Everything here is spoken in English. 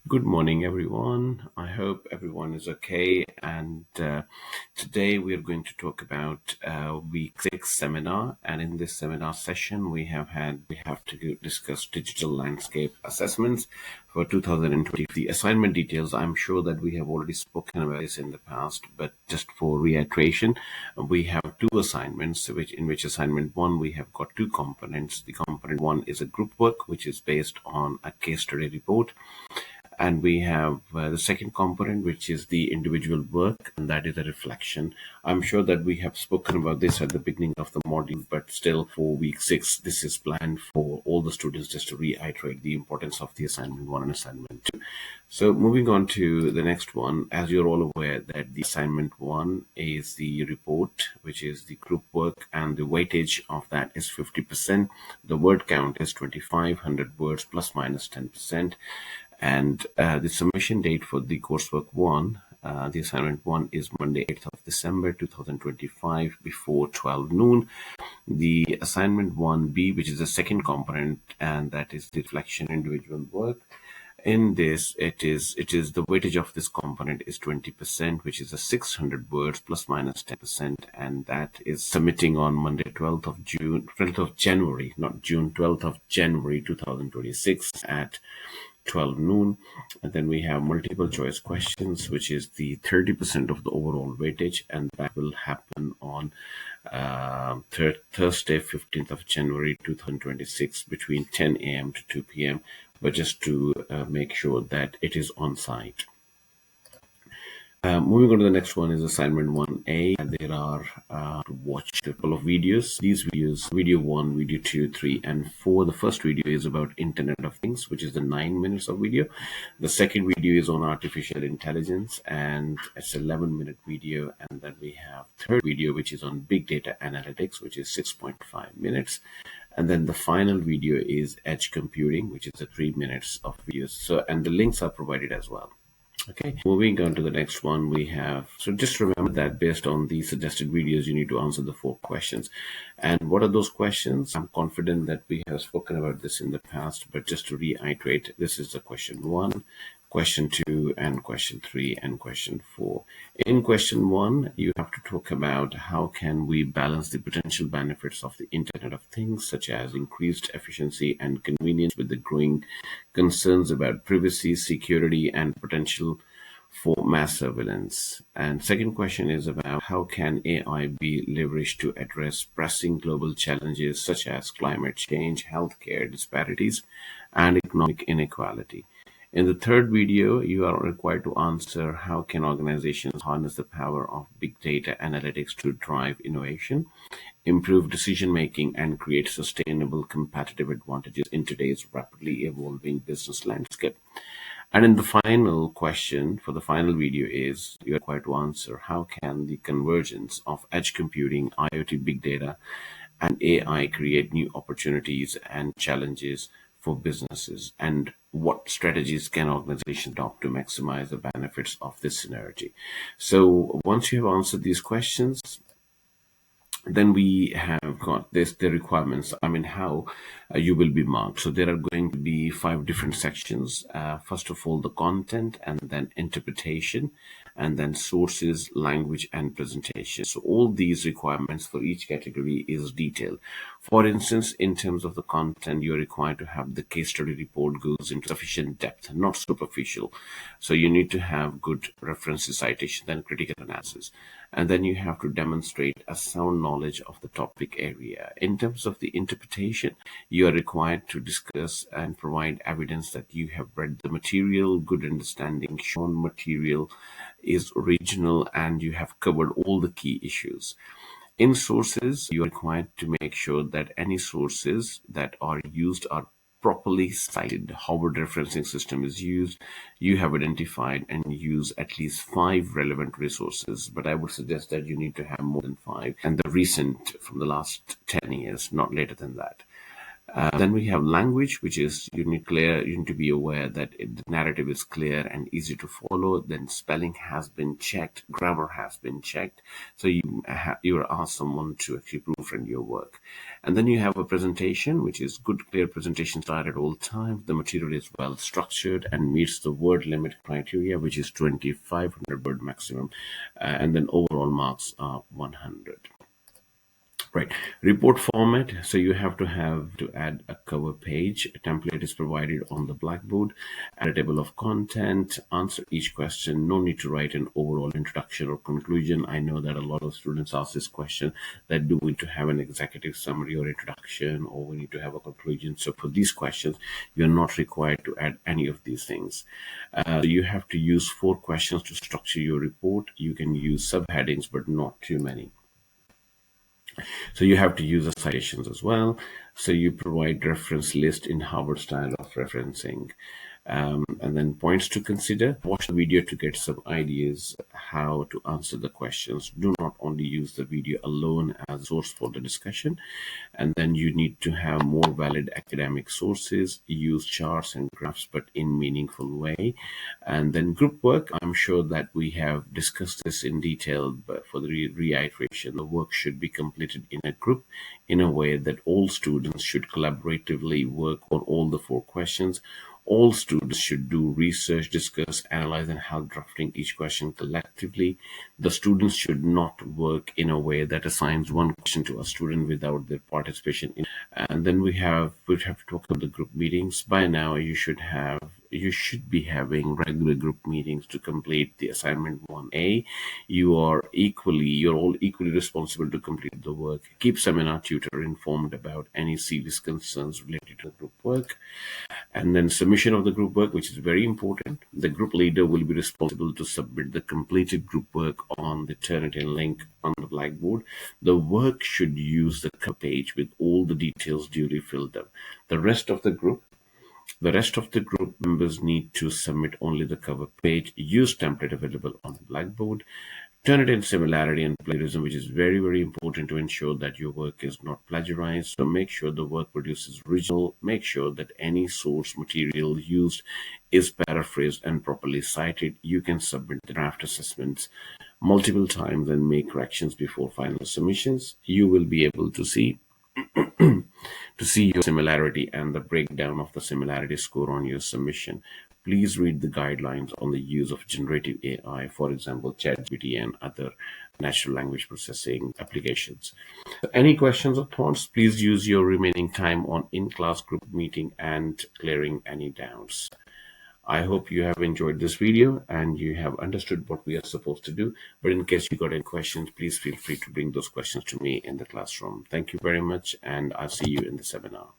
Good morning, everyone. I hope everyone is okay. And today we are going to talk about week six seminar. And in this seminar session, we have to discuss digital landscape assessments for 2020. The assignment details, I'm sure that we have already spoken about this in the past, but just for reiteration, we have two assignments, in which assignment one, we have got two components. The component one is a group work, which is based on a case study report, and we have the second component, which is the individual work, and that is a reflection. I'm sure that we have spoken about this at the beginning of the module, but still for week six, this is planned for all the students, just to reiterate the importance of the assignment one and assignment two. So moving on to the next one, as you're all aware that the assignment one is the report, which is the group work, and the weightage of that is 50%. The word count is 2,500 words plus minus 10%. And the submission date for the coursework one, the assignment one, is Monday, 8th of December 2025 before 12 noon. The assignment 1B, which is the second component, and that is the reflection individual work. In this, it is the weightage of this component is 20%, which is a 600 words plus minus 10%, and that is submitting on Monday, 12th of January, not June, 12th of January 2026 at 12 noon. And then we have multiple choice questions, which is the 30% of the overall weightage, and that will happen on Thursday, 15th of January 2026 between 10 a.m. to 2 p.m. But just to make sure that it is on site. Moving on to the next one is assignment 1A. There are to watch a couple of videos. These videos, video 1, video 2, 3, and 4. The first video is about Internet of Things, which is the 9 minutes of video. The second video is on artificial intelligence, and it's 11-minute video. And then we have third video, which is on big data analytics, which is 6.5 minutes. And then the final video is edge computing, which is the 3 minutes of videos. So, and the links are provided as well. Okay, moving on to the next one, we have, so just remember that based on the suggested videos, you need to answer the 4 questions. And what are those questions? I'm confident that we have spoken about this in the past, but just to reiterate, this is the question 1, question 2, and question 3, and question 4. In question 1, you have to talk about how can we balance the potential benefits of the Internet of Things, such as increased efficiency and convenience, with the growing concerns about privacy, security, and potential for mass surveillance. And second question is about how can AI be leveraged to address pressing global challenges such as climate change, healthcare disparities, and economic inequality. In the third video, you are required to answer how can organizations harness the power of big data analytics to drive innovation, improve decision making, and create sustainable competitive advantages in today's rapidly evolving business landscape. And in the final question for the final video is you're required to answer how can the convergence of edge computing, IoT, big data, and AI create new opportunities and challenges for businesses, and what strategies can organizations adopt to maximize the benefits of this synergy. So once you have answered these questions, then we have got this the requirements, I mean how you will be marked. So there are going to be 5 different sections. First of all, the content, and then interpretation, and then sources, language, and presentation. So all these requirements for each category is detailed. For instance, in terms of the content, you're required to have the case study report goes into sufficient depth, not superficial. So you need to have good references, citation, and critical analysis. And then you have to demonstrate a sound knowledge of the topic area. In terms of the interpretation, you are required to discuss and provide evidence that you have read the material, good understanding, shown material is original, and you have covered all the key issues. In sources, you are required to make sure that any sources that are used are properly cited. Howard referencing system is used. You have identified and use at least 5 relevant resources, but I would suggest that you need to have more than 5, and the recent from the last 10 years, not later than that. Then we have language, which is you need to be aware that the narrative is clear and easy to follow. Then spelling has been checked, grammar has been checked. So you are asked someone to actually proofread your work. And then you have a presentation, which is good, clear presentation style at all times. The material is well structured and meets the word limit criteria, which is 2,500 word maximum. And then overall marks are 100. Right. Report format. So you have to add a cover page. A template is provided on the Blackboard. Add a table of content. Answer each question. No need to write an overall introduction or conclusion. I know that a lot of students ask this question, that do we need to have an executive summary or introduction, or we need to have a conclusion. So for these questions, you're not required to add any of these things. You have to use 4 questions to structure your report. You can use subheadings, but not too many. So you have to use the citations as well. So you provide reference list in Harvard style of referencing. And then points to consider. Watch the video to get some ideas how to answer the questions. Do not only use the video alone as a source for the discussion. And then you need to have more valid academic sources. Use charts and graphs, but in meaningful way. And then group work. I'm sure that we have discussed this in detail, but for the reiteration, the work should be completed in a group in a way that all students should collaboratively work on all the 4 questions. All students should do research, discuss, analyze, and help drafting each question collectively. The students should not work in a way that assigns one question to a student without their participation. And then we have to talk about the group meetings. By now, you should be having regular group meetings to complete the assignment 1A. You're all equally responsible to complete the work. Keep seminar tutor informed about any serious concerns related to the group work. And then submission of the group work, which is very important. The group leader will be responsible to submit the completed group work on the Turnitin link on the Blackboard. The work should use the cover page with all the details duly filled up. The rest of the group members need to submit only the cover page. Use template available on Blackboard. Turnitin similarity and plagiarism, which is very, very important to ensure that your work is not plagiarized. So make sure the work produced is original. Make sure that any source material used is paraphrased and properly cited. You can submit the draft assessments multiple times and make corrections before final submissions. You will be able to see your similarity and the breakdown of the similarity score on your submission. Please read the guidelines on the use of generative AI, for example, ChatGPT and other natural language processing applications. So any questions or thoughts, please use your remaining time on in-class group meeting and clearing any doubts. I hope you have enjoyed this video and you have understood what we are supposed to do. But in case you got any questions, please feel free to bring those questions to me in the classroom. Thank you very much, and I'll see you in the seminar.